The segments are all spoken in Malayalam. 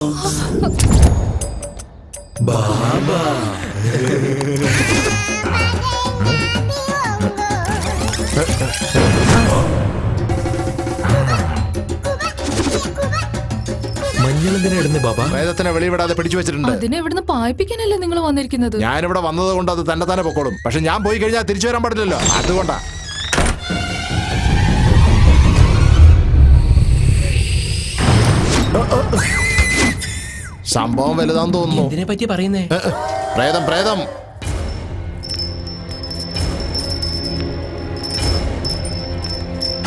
ബാബാ മഞ്ഞളെന്തിനാ ഇടുന്നേ ബാബാ? പ്രേതത്തിനെ വെളിവിടാതെ പിടിച്ചു വെച്ചിട്ടുണ്ട്. അതിനെ ഇവിടുന്ന് പായിപ്പിക്കാനല്ലേ നിങ്ങൾ വന്നിരിക്കുന്നത്? ഞാനിവിടെ വന്നത് കൊണ്ട് അത് തന്നെ പൊക്കോളും. പക്ഷെ ഞാൻ പോയി കഴിഞ്ഞാൽ തിരിച്ചു വരാൻ പാടില്ലല്ലോ, അതുകൊണ്ടാ. സംഭവം വലുതാന്ന് തോന്നുന്നു. ഇതിനെ പറ്റി പറയുന്നേ? പ്രേതം പ്രേതം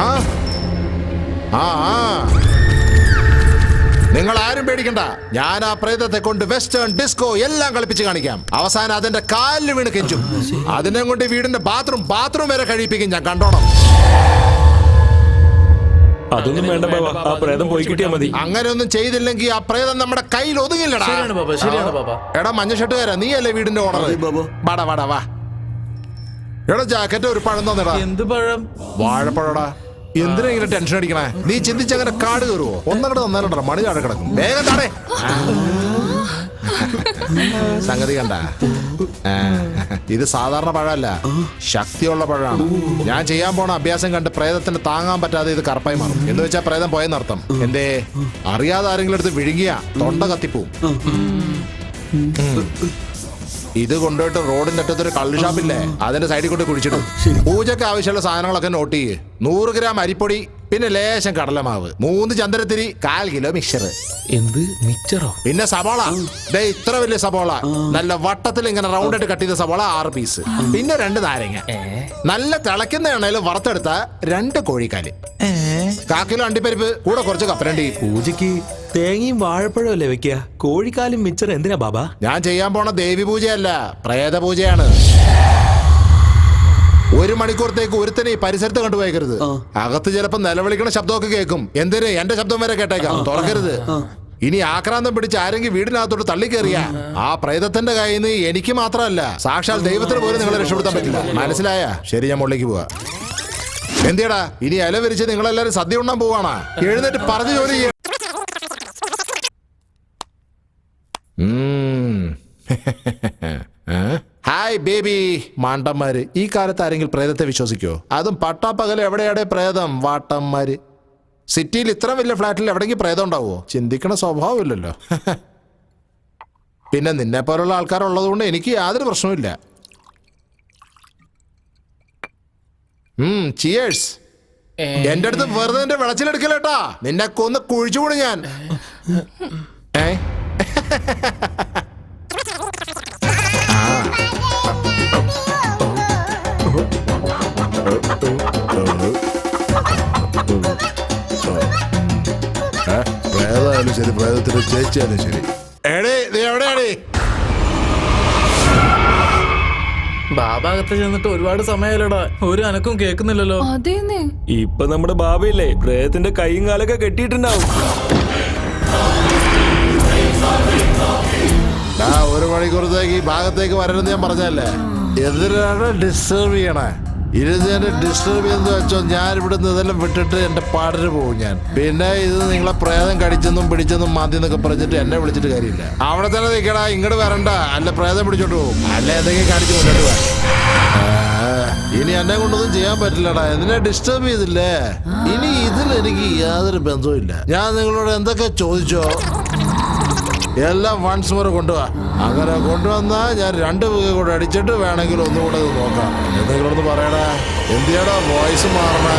ആ ആ നിങ്ങൾ ആരും പേടിക്കണ്ട. ഞാൻ ആ പ്രേതത്തെ കൊണ്ട് വെസ്റ്റേൺ ഡിസ്കോ എല്ലാം കളിപ്പിച്ച് കാണിക്കാം. അവസാനം അതിന്റെ കാലിൽ വീണ് കെഞ്ചും. അതിനെ കൊണ്ട് വീടിന്റെ ബാത്റൂം വരെ കഴിപ്പിക്കും ഞാൻ, കണ്ടോണം. അതൊന്നും വേണ്ട ബാബാ, ആ പ്രേതം പോയി കിട്ടിയാ മതി. അങ്ങനെ ഒന്നും ചെയ്തില്ലെങ്കിൽ ആ പ്രേതം നമ്മുടെ കയ്യിൽ ഒതുങ്ങില്ലടാ. എടാ മഞ്ഞ ഷർട്ടുകാരാ, നീ അല്ലേ വീടിന്റെ ഓണർ? വാടാ വാടാ വാ. എടാ ജാക്കറ്റ് ഒരു പഴം തന്നെടാ. എന്ത് പഴം? വാഴപ്പഴടാ. എന്തിനാ ഇങ്ങനെ ടെൻഷൻ അടിക്കണേ? നീ ചിന്തിച്ചങ്ങനെ കാട് കയറുവോ? ഒന്നങ്ങടെ തന്നാലോ, മണി താഴെ കിടക്കും. വേഗം താടേ. സംഗതി കണ്ട, ഇത് സാധാരണ പഴമല്ല, ശക്തിയുള്ള പഴമാണ്. ഞാൻ ചെയ്യാൻ പോണ അഭ്യാസം കണ്ട് പ്രേതത്തിന് താങ്ങാൻ പറ്റാതെ ഇത് കറുപ്പായി മാറും. എന്ന് വെച്ചാൽ പ്രേതം പോയെന്നർത്ഥം. എന്തേ അറിയാതെ ആരെങ്കിലും എടുത്ത് വിഴുങ്ങിയ തൊണ്ട കത്തിപ്പോവും. ഇത് കൊണ്ടുപോയിട്ട് റോഡിന്റെ അറ്റത്തൊരു കള്ള് ഷാപ്പില്ലേ, അതിന്റെ സൈഡിൽ കൊണ്ട് കുടിച്ചിടും. പൂജയ്ക്ക് ആവശ്യമുള്ള സാധനങ്ങളൊക്കെ നോട്ട് ചെയ്യ്. 100 ഗ്രാം അരിപ്പൊടി, പിന്നെ ലേശം കടലമാവ്, 3 ചന്ദനത്തിരി, 1/4 കിലോ മിക്സർ. എന്ത് മിക്സറോ? പിന്നെ സബോള, ദേ ഇത്ര വലിയ സബോള, നല്ല വട്ടത്തിൽ ഇങ്ങനെ റൗണ്ട് ആയിട്ട് കട്ട് ചെയ്ത സബോള 6 പീസ്, പിന്നെ 2 നാരങ്ങ, നല്ല തിളയ്ക്കുന്ന എണ്ണയിൽ വറുത്തെടുത്ത 2 കോഴിക്കാല്, 1/4 കിലോ അണ്ടിപ്പരിപ്പ്, കൂടെ കുറച്ച് കപ്പലണ്ടി. പൂജയ്ക്ക് തേങ്ങയും വാഴപ്പഴം അല്ലേ വെക്കുക? കോഴിക്കാലും മിച്ചർ എന്തിനാ ബാബാ? ഞാൻ ചെയ്യാൻ പോണ ദേവി പൂജയല്ല, പ്രേത പൂജയാണ്. 1 മണിക്കൂറത്തേക്ക് ഒരുത്തനെ ഈ പരിസരത്ത് കണ്ടുപോയേക്കരുത്. അകത്ത് ചിലപ്പോ നിലവിളിക്കണ ശബ്ദമൊക്കെ കേൾക്കും. എന്തിന് എന്റെ ശബ്ദം വരെ കേട്ടേക്കാം. തുറക്കരുത്. ഇനി ആക്രാന്തം പിടിച്ച് ആരെങ്കിലും വീടിനകത്തോട്ട് തള്ളിക്കേറിയ ആ പ്രേതത്തിന്റെ കയ്യിൽ നിന്ന് എനിക്ക് മാത്രമല്ല, സാക്ഷാൽ ദൈവത്തിന് പോലും നിങ്ങളെ രക്ഷപ്പെടുത്താൻ പറ്റില്ല. മനസ്സിലായ? ശരി, ഞാൻ മുകളിലേക്ക് പോവാ. എന്തിയടാ ഇനി ഇല വിരിച്ച് നിങ്ങളെല്ലാരും സദ്യ ഉണ്ണാൻ പോവാണാ? എഴുന്നേറ്റ് പറഞ്ഞ് ജോലി ചെയ്യ. Hi baby. മാണ്ടന്മാര്, ഈ കാലത്ത് ആരെങ്കിലും പ്രേതത്തെ വിശ്വസിക്കോ? അതും പട്ടാപ്പകൽ എവിടെയാടെ പ്രേതം? വാട്ടന്മാര്. സിറ്റിയിൽ ഇത്ര വലിയ ഫ്ലാറ്റിൽ എവിടെയെങ്കിലും പ്രേതം ഉണ്ടാവുമോ? ചിന്തിക്കണ സ്വഭാവമില്ലല്ലോ. പിന്നെ നിന്നെ പോലുള്ള ആൾക്കാരുള്ളത് കൊണ്ട് എനിക്ക് യാതൊരു പ്രശ്നവുമില്ല. ചിയേഴ്സ്. എന്റെ അടുത്ത് വെറുതെ എന്റെ വിളച്ചിലെടുക്കലേട്ടാ, നിന്നെ കൊന്ന് കുഴിച്ചുകൂടി ഞാൻ. പ്രേതായാലും ശരി, പ്രേതത്തിന്റെ ചേച്ചിയാലും ശരി. എടേ നീ എവിടെയാണേ? ബാബാകത്ത് ചെന്നിട്ട് ഒരുപാട് സമയമല്ലടാ, ഒരു അനക്കും കേൾക്കുന്നില്ലല്ലോ. അതേന്നെ, ഇപ്പൊ നമ്മുടെ ബാബയില്ലേ പ്രേതത്തിന്റെ കൈയും കാലൊക്കെ കെട്ടിയിട്ടുണ്ടാവും. 1 മണിക്കൂറത്തേക്ക് ഈ ഭാഗത്തേക്ക് വരരുന്ന് ഞാൻ പറഞ്ഞല്ലേ. എന്തിനാണ് ഡിസ്റ്റർബ് ചെയ്യണേ? ഇരുന്ന് ഡിസ്റ്റർബ് ചെയ്യുന്ന വെച്ചോ, ഞാൻ ഇവിടുന്ന് ഇതെല്ലാം വിട്ടിട്ട് എന്റെ പാടിന് പോകും ഞാൻ. പിന്നെ ഇത് നിങ്ങളെ പ്രേതം കടിച്ചെന്നും പിടിച്ചെന്നും മാന്തി എന്നൊക്കെ പറഞ്ഞിട്ട് എന്നെ വിളിച്ചിട്ട് കാര്യമില്ല. അവിടെ തന്നെ നിൽക്കടാ, ഇങ്ങോട്ട് വരണ്ട, അല്ല പ്രേതം പിടിച്ചോണ്ട് പോകും, അല്ല എന്തെങ്കിലും കാണിച്ച് മുന്നോട്ട് പോവാ. ഇനി എന്നെ കൊണ്ടൊന്നും ചെയ്യാൻ പറ്റില്ലടാ, എന്തിനാ ഡിസ്റ്റർബ് ചെയ്തില്ലേ? ഇനി ഇതിൽ എനിക്ക് യാതൊരു ബന്ധവും ഇല്ല. ഞാൻ നിങ്ങളോട് എന്തൊക്കെ ചോദിച്ചോ എല്ലാം വൺസ് മോർ കൊണ്ടുപോവാ. അങ്ങനെ കൊണ്ടുവന്നാ ഞാൻ 2 വീ കൂടെ അടിച്ചിട്ട് വേണമെങ്കിൽ ഒന്നുകൂടെ നോക്കാം. എന്തെങ്കിലൊന്ന് പറയടാ. എന്തിയാടാ വോയിസ് മാറണേ?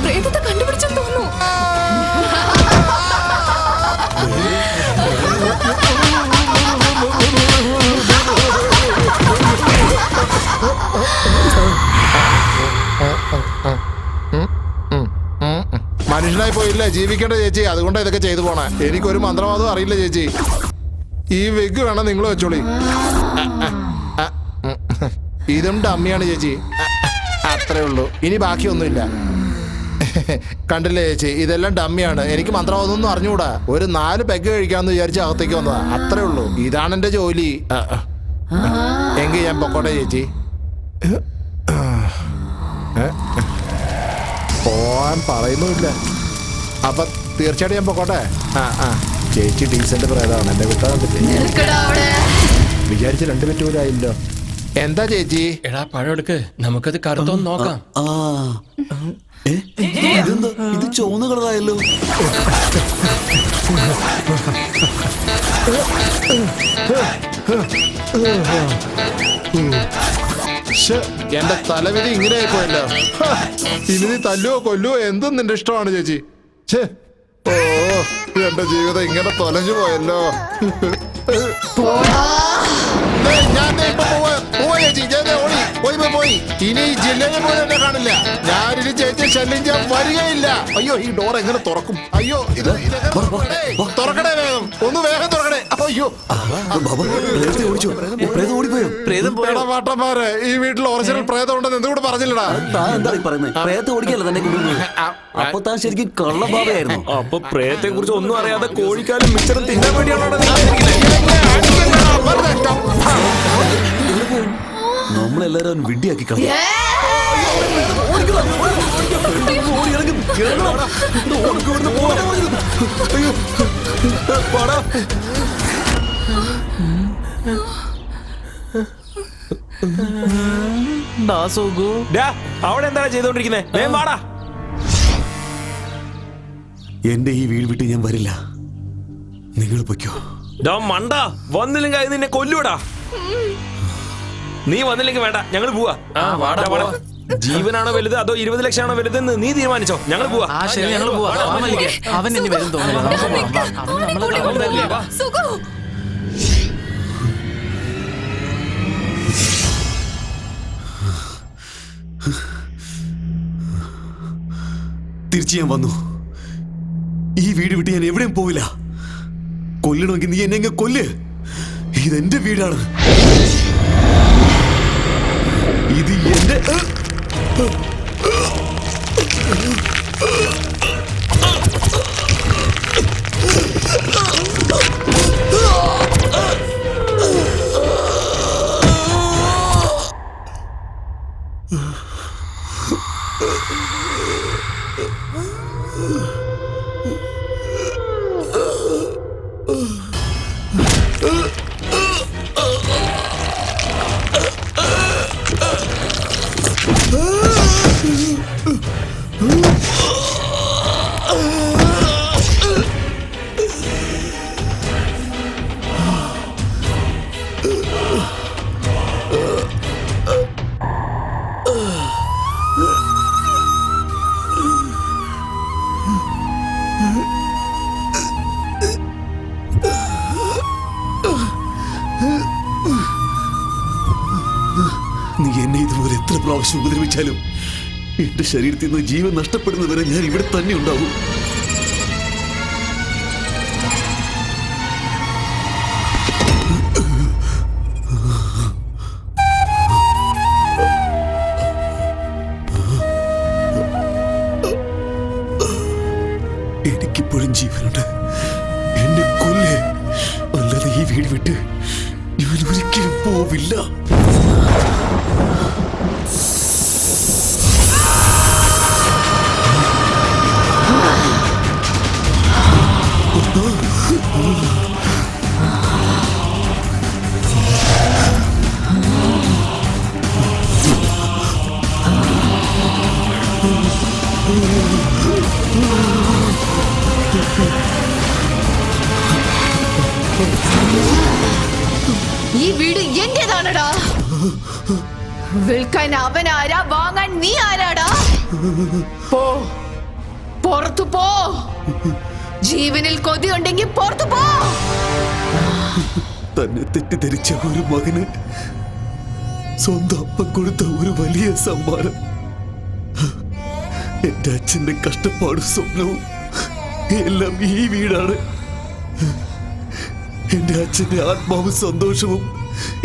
പ്രേതത്തെ കണ്ടുപിടിച്ചെന്ന് തോന്നുന്നു. മനുഷ്യനായി പോയില്ലേ, ജീവിക്കേണ്ട ചേച്ചി, അതുകൊണ്ടാണ് ഇതൊക്കെ ചെയ്തു പോണേ. എനിക്കൊരു മന്ത്രവാദവും അറിയില്ല ചേച്ചി. ഈ വിഗ് വേണം നിങ്ങൾ വെച്ചോളി. ഇതും ഡമ്മിയാണ് ചേച്ചി, അത്രേ ഉള്ളൂ. ഇനി ബാക്കിയൊന്നുമില്ല. കണ്ടില്ലേ ചേച്ചി, ഇതെല്ലാം ഡമ്മിയാണ്. എനിക്ക് മന്ത്രവാദമൊന്നും അറിഞ്ഞുകൂടാ. ഒരു 4 പെഗ് കഴിക്കാമെന്ന് വിചാരിച്ച് അകത്തേക്ക് വന്നതാ, അത്രേ ഉള്ളൂ. ഇതാണ് എന്റെ ജോലി. എങ്കിൽ ഞാൻ പൊക്കോട്ടെ ചേച്ചി. പോവാൻ പറയുന്നുമില്ല. അപ്പൊ തീർച്ചയായിട്ടും ഞാൻ പോക്കോട്ടെ. ചേച്ചി ഡീസന്റ് പ്രേതമാണ്, എന്നെ വിട്ടാ കണ്ടില്ലേ. വിചാരിച്ച 2 മിനിറ്റ് പോലും ആയില്ലോ. എന്താ ചേച്ചി? എടാ പഴം എടുക്ക്, നമുക്കത് കറുത്തോന്ന് നോക്കാം. ഇതെന്താ ഇത് ചുവന്ന കളറായല്ലോ? എന്റെ തലവിധി ഇങ്ങനെ ആയിപ്പോയല്ലോ. ഇനി നീ തല്ലുവോ കൊല്ലുവോ എന്തും നിന്റെ ഇഷ്ടമാണ് ചേച്ചി. ഓ എന്റെ ജീവിതം ഇങ്ങനെ തൊലഞ്ഞു പോയല്ലോ. ഞാൻ ഇപ്പൊ പോവാ ചേച്ചി. പോയി ഇനി ഈ ജില്ലയിൽ പോലും എന്നെ കാണില്ല. ഞാനിനി ചേച്ചി ശല്യം ചെയ്യാൻ വരികയില്ല. അയ്യോ ഈ ഡോർ എങ്ങനെ തുറക്കും? അയ്യോ ഇത് തുറക്കണേ, വേഗം ഒന്ന് വേഗം തുറക്കണേ. അയ്യോ പാട്ടന്മാരെ, ഈ വീട്ടിൽ ഒറിജിനൽ പ്രേതം ഉണ്ടെന്ന് എന്തുകൂടെ പറഞ്ഞില്ലടാ. എന്താ പറയുന്നത്? പ്രേതത്തെ ഓടിക്കല്ല തന്നെ കൊണ്ടുവന്നത്. അപ്പൊ താൻ ശരിക്കും കള്ളബാബയായിരുന്നു. അപ്പൊ പ്രേതത്തെ കുറിച്ച് ഒന്നും അറിയാതെ കോഴിക്കാലും മിച്ചറും തിന്നാൻ വേണ്ടിയാണോ? നമ്മളെല്ലാരും വിഡ്ഢിയാക്കി കളഞ്ഞു. അവിടെ എന്താണ് ചെയ്തോണ്ടിരിക്കുന്നത്? എന്റെ ഈ വീട് വിട്ട് ഞാൻ വരില്ല. നിങ്ങൾ പൊയ്ക്കോ. മണ്ട വന്നില്ലെങ്കിൽ അത് നിന്നെ കൊല്ലൂടാ. നീ വന്നില്ലെങ്കിൽ വേണ്ട, ഞങ്ങൾ പോവാ. ജീവനാണോ വലുത് അതോ 20 ലക്ഷമാണോ വലുതെന്ന് നീ തീരുമാനിച്ചോ. ഞങ്ങൾ പോവാ. ശരി, ഞങ്ങൾ പോവാ. അവൻ ഇനി വരും തോന്നുന്നു. തിരിച്ചു ഞാൻ വന്നു. ഈ വീട് വിട്ട് ഞാൻ എവിടെയും പോവില്ല. കൊല്ലണമെങ്കിൽ നീ എന്നെ കൊല്ല്. ഇതെന്റെ വീടാണ്. ഇത് എന്റെ നീ എന്നെ ഇതുപോലെ എത്ര പ്രാവശ്യം ഉപദ്രവിച്ചാലും എന്റെ ശരീരത്തിൽ നിന്ന് ജീവൻ നഷ്ടപ്പെടുന്നവരെ ഞാൻ ഇവിടെ തന്നെ ഉണ്ടാവും. എനിക്കിപ്പോഴും ജീവനുണ്ട്. എന്നെ കൊല്ലേ, അല്ലാതെ ഈ വീട് വിട്ട് ഞാൻ ഒരിക്കലും പോവില്ല. ഈ വീട് എന്റേതാണടാ. വിൽക്കാൻ അവൻ ആരാ, വാങ്ങാൻ നീ ആരാടാ? പോ, പുറത്തു പോ. ജീവനിൽ കൊതിയുണ്ടെങ്കിൽ പുറത്തു പോ. തന്നെ തെറ്റിദ്ധരിച്ച ഒരു മകന് സ്വന്തം അപ്പം കൊടുത്ത ഒരു വലിയ സമ്മാനം. എന്റെ അച്ഛന്റെ കഷ്ടപ്പാടും സ്വപ്നവും എല്ലാം ഈ വീടാണ്. എന്റെ അച്ഛന്റെ ആത്മാവും സന്തോഷവും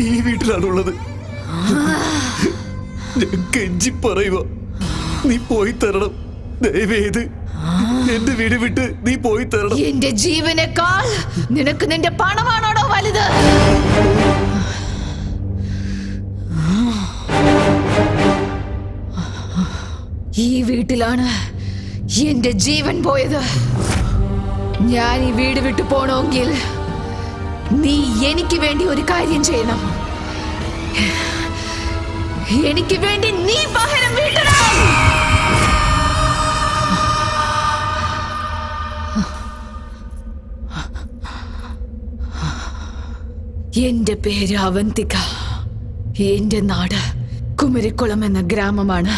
ഈ വീട്ടിലാണുള്ളത്. ഞാൻ കെഞ്ചി പറയുക, നീ പോയി തരണം. ദയവേത് എന്റെ വീട് വിട്ട് നീ പോയി തരണം. എന്റെ ജീവനേക്കാൾ നിനക്ക് നിന്റെ പണമാണോടോ വലുത്? ഈ വീട്ടിലാണ് എന്റെ ജീവൻ പോയത്. ഞാൻ ഈ വീട് വിട്ടു പോണമെങ്കിൽ നീ എനിക്ക് വേണ്ടി ഒരു കാര്യം ചെയ്യണം. എനിക്ക് വേണ്ടി നീ പകരം വീട്ടണം. എന്റെ പേര് അവന്തിക. എന്റെ നാട് കുമരിക്കുളം എന്ന ഗ്രാമമാണ്.